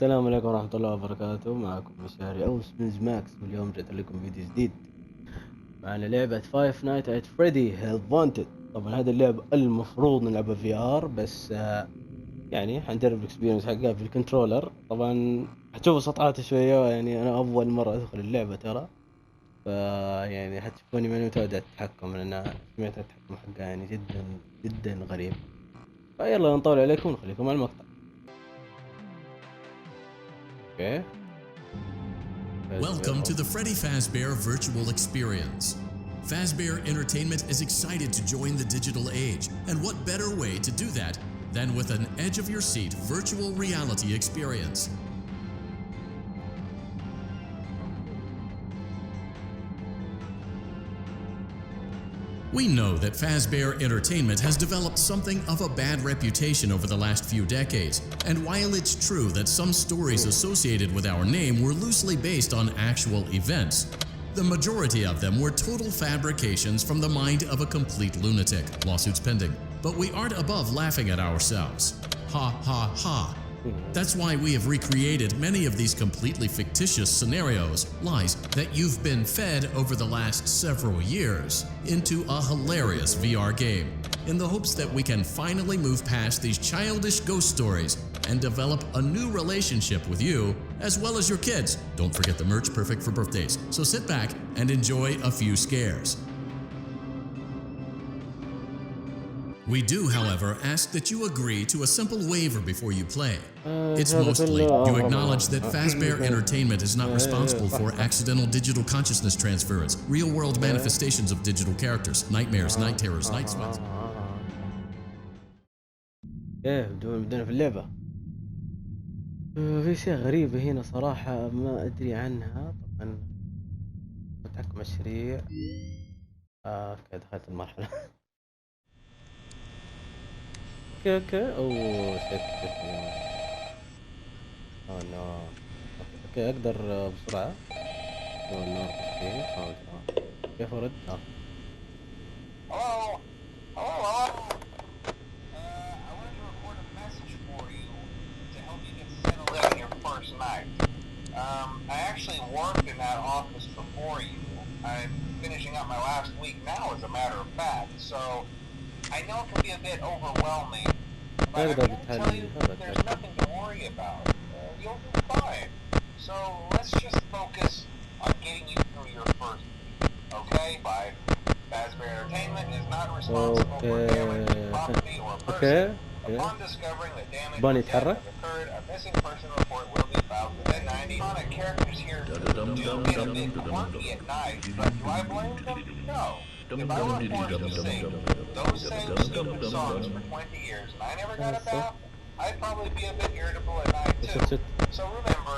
السلام عليكم ورحمة الله وبركاته. معكم مشاري أو سبينز ماكس، واليوم جيت لكم فيديو جديد. معنا لعبة فايف نايت ات فريدي هيلفونتد. طبعا هذه اللعبة المفروض نلعبها في ار، بس يعني حنجرب الاكسبيرينس حقها في الكنترولر. طبعا حتشوفوا سطعات شوية، يعني أنا أول مرة أدخل اللعبة ترى، يعني حتشوفوني ماني متعود على التحكم، لأن سمعت التحكم حقها يعني جدا جدا غريب. فيلا نطول عليكم ونخليكم على المقطع. اوكي. Welcome to the Freddy Fazbear Virtual Experience. Fazbear Entertainment is excited to join the digital age, and what better way to do that than with an edge-of-your-seat virtual reality experience. We know that Fazbear Entertainment has developed something of a bad reputation over the last few decades, and while it's true that some stories associated with our name were loosely based on actual events, the majority of them were total fabrications from the mind of a complete lunatic. Lawsuits pending. But we aren't above laughing at ourselves. Ha ha ha. That's why we have recreated many of these completely fictitious scenarios, lies that you've been fed over the last several years, into a hilarious VR game, in the hopes that we can finally move past these childish ghost stories and develop a new relationship with you, as well as your kids. Don't forget the merch, perfect for birthdays. So sit back and enjoy a few scares. We do, however, ask that you agree to a simple waiver before you play. It's mostly you acknowledge that Fazbear Entertainment is not responsible for accidental digital consciousness transference, real-world manifestations of digital characters, nightmares, night terrors, night sweats. بدنا في اللعبة. في شيء غريبة هنا صراحة ما أدري عنها. طبعا التحكم السريع. اوكي دخلت المرحلة. اوكي اوه شت. نو. اوكي اقدر بسرعة. النار تشتي. كيف ارد؟ I actually worked in that office before you. I'm finishing up my last week now, as a matter of fact, so I know it can be a bit overwhelming, but I can tell you there's nothing to worry about. You'll be fine. So let's just focus on getting you through your first week, okay? Fazbear Entertainment is not responsible for damaging property or person. Upon discovering that damage has occurred, a missing person report will be filed within 90 days. The characters here do get a bit quirky at night, but do I blame them? No. If I were forced to sing those same stupid songs for 20 years and I never got a bath, I'd probably be a bit irritable at night too. So remember,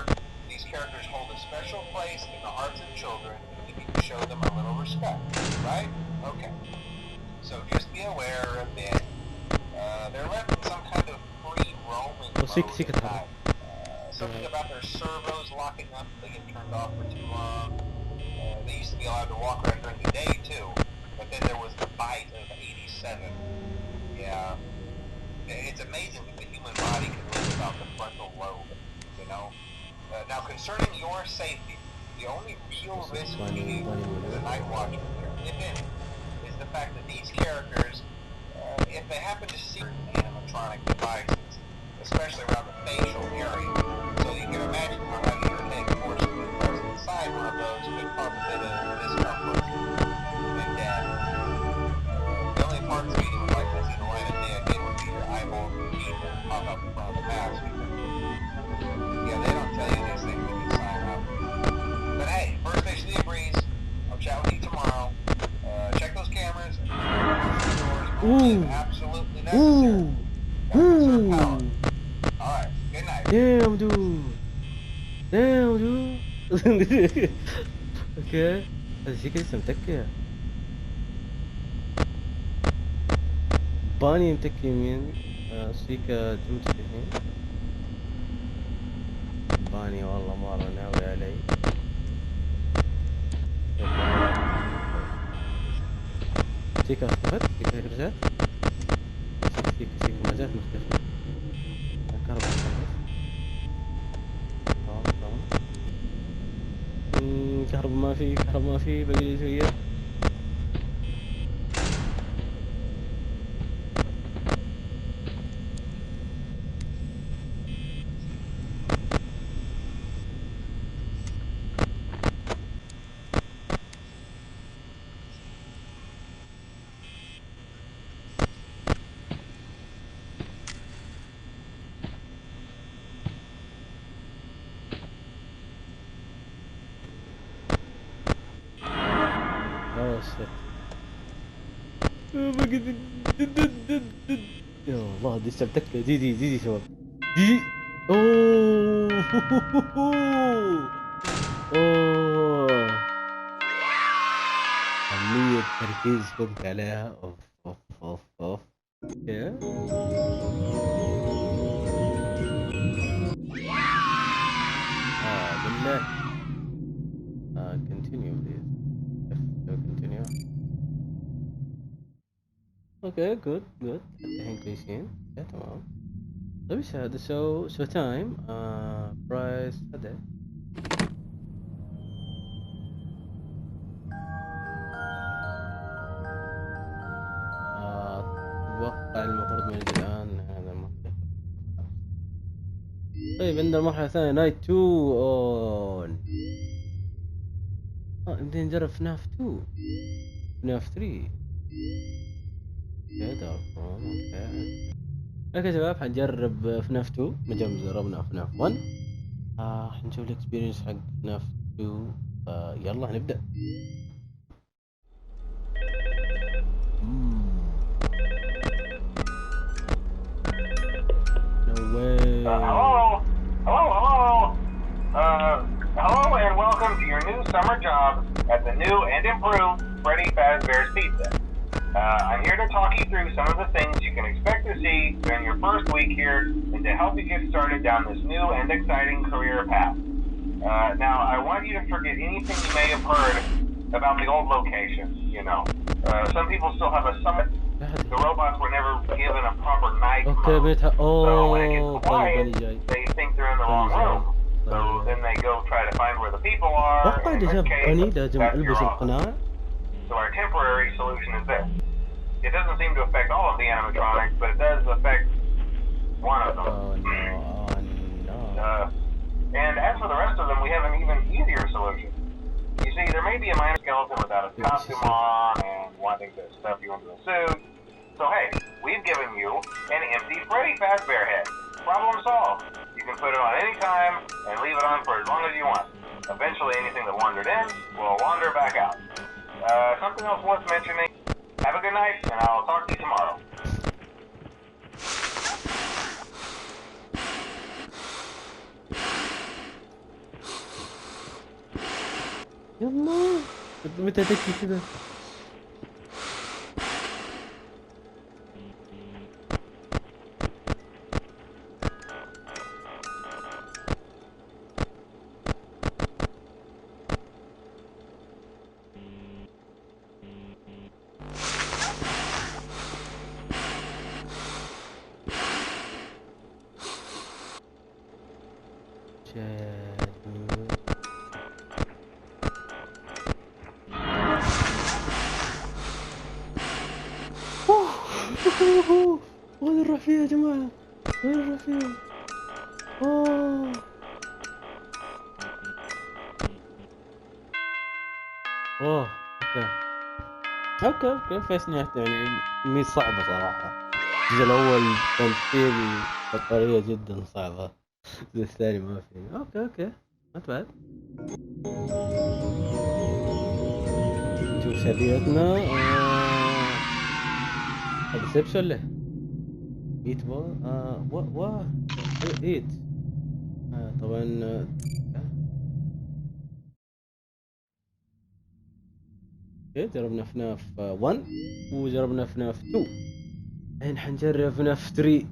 these characters hold a special place in the hearts of children, and we need to show them a little respect, right? Okay. So just be aware of it. They're left in some kind of free roaming mode at night. Something about their servos locking up, they get turned off for too long. They used to be allowed to walk around during the day too, but then there was the bite of 87. Yeah. It's amazing that the human body can live without the frontal lobe, you know? Now concerning your safety, the only real risk to you as a night watchman here, if any, is the fact that these characters, if they happen to see animatronic devices, especially around the facial area, so you can imagine how having your head forcibly pressed inside one of those could cause a bit of discomfort and death. The only parts of you that would like to see the light of day again would be your eyeballs and teeth that pop up in front of the mask. Yeah, they don't tell you these things when you sign up. But hey, first officially agrees. I'll chat with you tomorrow. Check those cameras and doors if absolutely necessary. Conserve power. Alright, good night. Damn dude. اوكي هذا شكل لسه متكي. باني متكي يمين. سيكا جمت الحين. باني والله مرة ناوي علي. سيكا اختفت. سيكا رجعت. سيكا ما جات مختفت. الكهرباء اختفت. كهرباء ما في، كهرباء ما في، باقي لي شوية. يا الله دي استبتكت. دي شباب، دي اوه اوه كمية تركيز كنت عليها. اوف اوف اوف اوف. اوكي بالله. continue please. continue. اوكي جود جود، الحين كويسين. تمام. طيب ايش هذا؟ سو تايم برايس هذا. اتوقع المفروض من الان هذا طيب عندنا المرحلة الثانية نايت 2 اون. بدنا نجرب فناف 2 فناف 3 كذا. اوكي شباب حنجرب فناف 2 ما جربنا فناف 1. حنشوف الاكسبيرينس حق فناف 2. يلا هنبدأ. No way. Hello and welcome to your new summer job at the new and improved Freddy Fazbear's Pizza. I'm here to talk you through some of the things you can expect to see during your first week here and to help you get started down this new and exciting career path. Now, I want you to forget anything you may have heard about the old location, you know. Some people still have a summit. The robots were never given a proper night mode. So when it gets quiet, they think they're in the wrong room. So then they go try to find where the people are. In this case, that's your office. So our temporary solution is this. It doesn't seem to affect all of the animatronics, but it does affect one of them. Oh no. And as for the rest of them, we have an even easier solution. You see, there may be a minor skeleton without a costume on and wanting to stuff you into a suit. So hey, we've given you an empty Freddy Fazbear head. Problem solved. You can put it on any time and leave it on for as long as you want. Eventually anything that wandered in will wander back out. Something else worth mentioning. Have a good night, and I'll talk to you tomorrow. يلا متى تكفي كذا؟ وين نروح فيها يا جماعة؟ وين نروح فيها؟ اوكي فايس نهاية يعني مي صعبة صراحة. الجزء الأول كان فيه بطارية جدا صعبة، الجزء الثاني ما فيه. اوكي ما بعد. نشوف سريتنا. هذا سيبس ولا ايت بول؟ ايت طبعا. جربنا فناف 1 وجربنا فناف 2. الحين حنجرب فناف 3.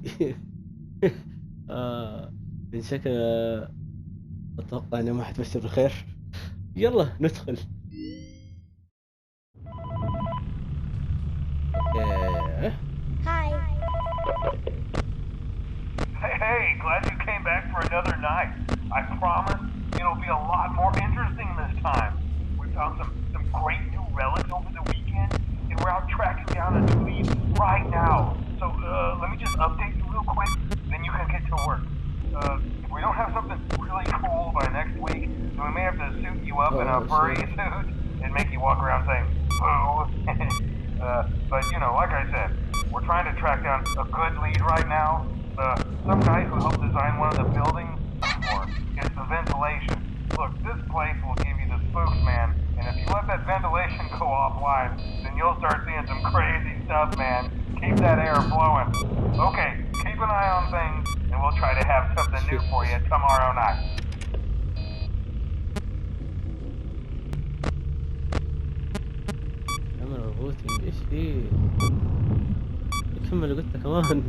من شكل اتوقع انه ما حتبشر بالخير. يلا ندخل. Hey, glad you came back for another night. I promise it'll be a lot more interesting this time. found some great new relics over the weekend, and we're out tracking down a new lead right now. So let me just update you real quick, then you can get to work. If we don't have something really cool by next week, then we may have to suit you up in a furry suit and make you walk around saying, boo. But, you know, like I said, we're trying to track down a good lead right now. Some guy who helped design one of the buildings for is the ventilation. Look, this place will give you the spooks, man. And if you let that ventilation go offline, then you'll start seeing some crazy stuff, man. Keep that air flowing. Okay, keep an eye on things, and we'll try to have something new for you tomorrow night. عمل روبوتنج ايش فيه؟ كمل قلت كمان.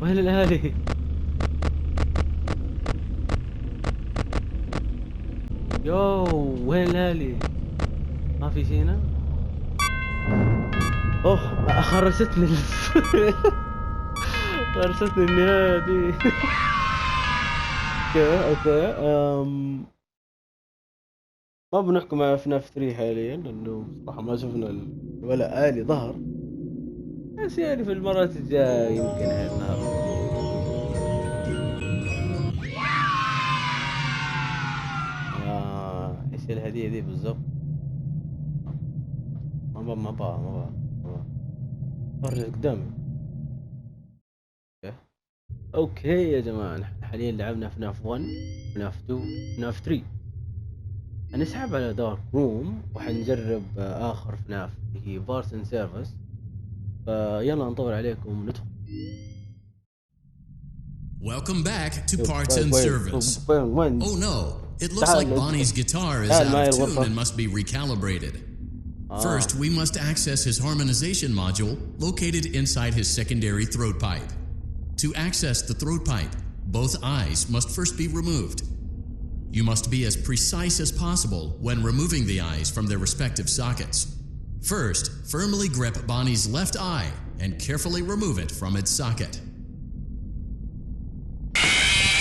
وين الاهالي؟ يو وين الاهالي؟ ما في شي هنا؟ اوه خرستني خرستني النهاية دي. اوكي ما بنحكم على FNAF 3 حاليا لانه صراحة ما شفنا ولا آلي ظهر، بس يعني في المرات الجاية يمكن هالنهار. ايش الهدية دي بالضبط؟ ما بقى فرج قدامي. اوكي يا جماعة، نحن حاليا لعبنا FNAF 1 FNAF 2 FNAF 3. هنسحب على دارك روم وحنجرب اخر FNAF اللي هي بارسن سيرفيس. فيلا نطول عليكم ندخل. Welcome back to Parts and Service. Oh no, it looks like Bonnie's guitar is out of tune and must be recalibrated. First, we must access his harmonization module located inside his secondary throat pipe. To access the throat pipe, both eyes must first be removed. You must be as precise as possible when removing the eyes from their respective sockets. First, firmly grip Bonnie's left eye and carefully remove it from its socket.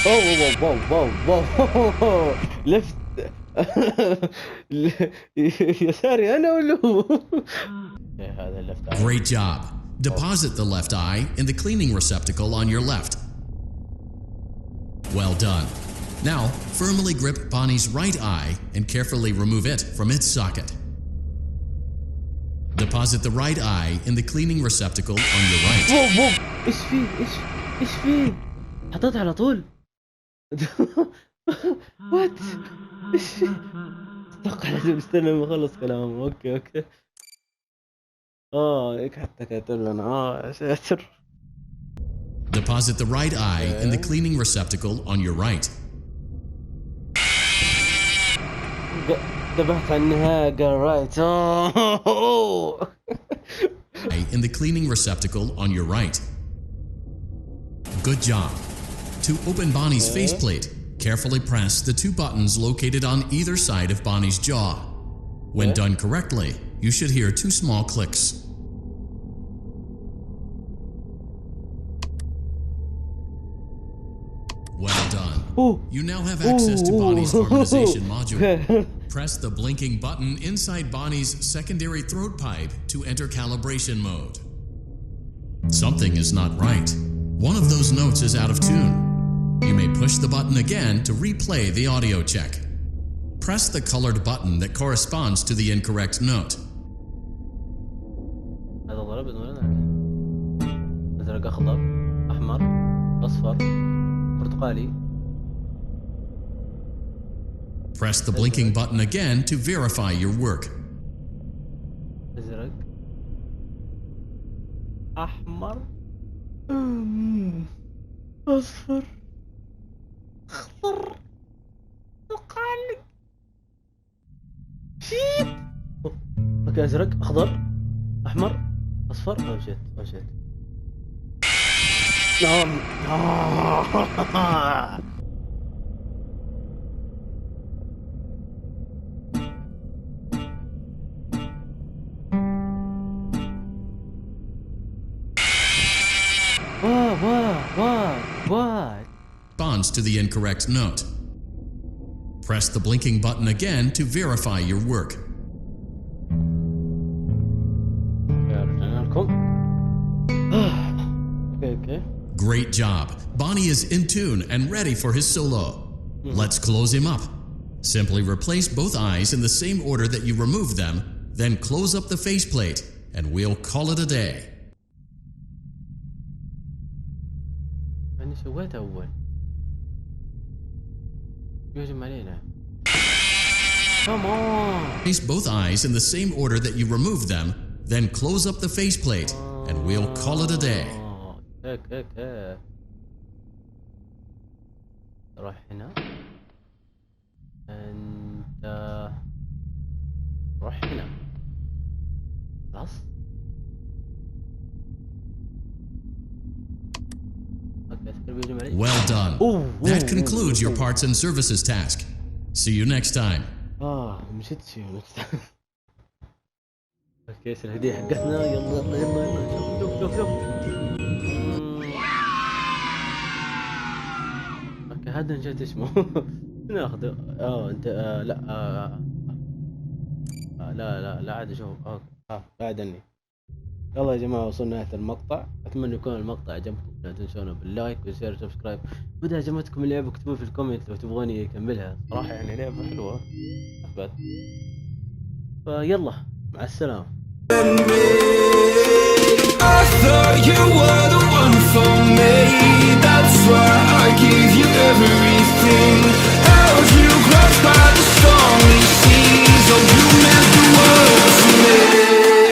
واو لفت يساري انا ولا هو؟ هذا اللفت. Great job. Deposit the left eye in the cleaning receptacle on your left. Well done. Now, firmly grip Bonnie's right eye and carefully remove it from its socket. Deposit the right eye in the cleaning receptacle on your right. واو ايش فيه؟ حطيتها على طول. وات ايش؟ اتوقع لازم نستنى لما اخلص كلامه. اوكي هيك حتى كاتب لنا يا ساتر. Deposit the right eye in the cleaning receptacle on your right. انتبهت على النهاية قال رايت. In the cleaning receptacle on your right. Good job. To open Bonnie's faceplate, carefully press the two buttons located on either side of Bonnie's jaw. When done correctly, you should hear two small clicks. Well done. You now have access to Bonnie's harmonization module. Press the blinking button inside Bonnie's secondary throat pipe to enter calibration mode. Something is not right. One of those notes is out of tune. You may push the button again to replay the audio check. Press the colored button that corresponds to the incorrect note. هذا ضرب ازرق اخضر احمر اصفر برتقالي. Press the blinking button again to verify your work. ازرق احمر اصفر اخضر برتقالي. شيت. اوكي ازرق اخضر احمر اصفر. مشيت نعم. What? Responds to the incorrect note. Press the blinking button again to verify your work. رجعنا لكم. اوكي. Great job. Bonnie is in tune and ready for his solo. Let's close him up. Simply replace both eyes in the same order that you removed them, then close up the faceplate, and we'll call it a day. أنا سويت أول. يهجم علينا. Come on. Place both eyes in the same order that you removed them, then close up the faceplate, and we'll call it a day. اوكي. روح هنا. انت روح هنا. خلاص. Well done. That concludes your parts and services task. See you next time. مشيت شي اوكي الهدية حقتنا. يلا شوف. اوكي هذا نسيت اسمه. ناخذه. انت لا عاد اشوف. اوكي بعدني. يلا يا جماعة وصلنا نهاية المقطع. اتمنى يكون المقطع عجبكم. لا تنسونا باللايك والشير والسبسكرايب. واذا عجبتكم اللعبة اكتبوا في الكومنت لو تبغوني اكملها. صراحة يعني لعبة حلوة. أحبت. فيلا مع السلامة. I thought you were the one for me. That's why I gave you everything.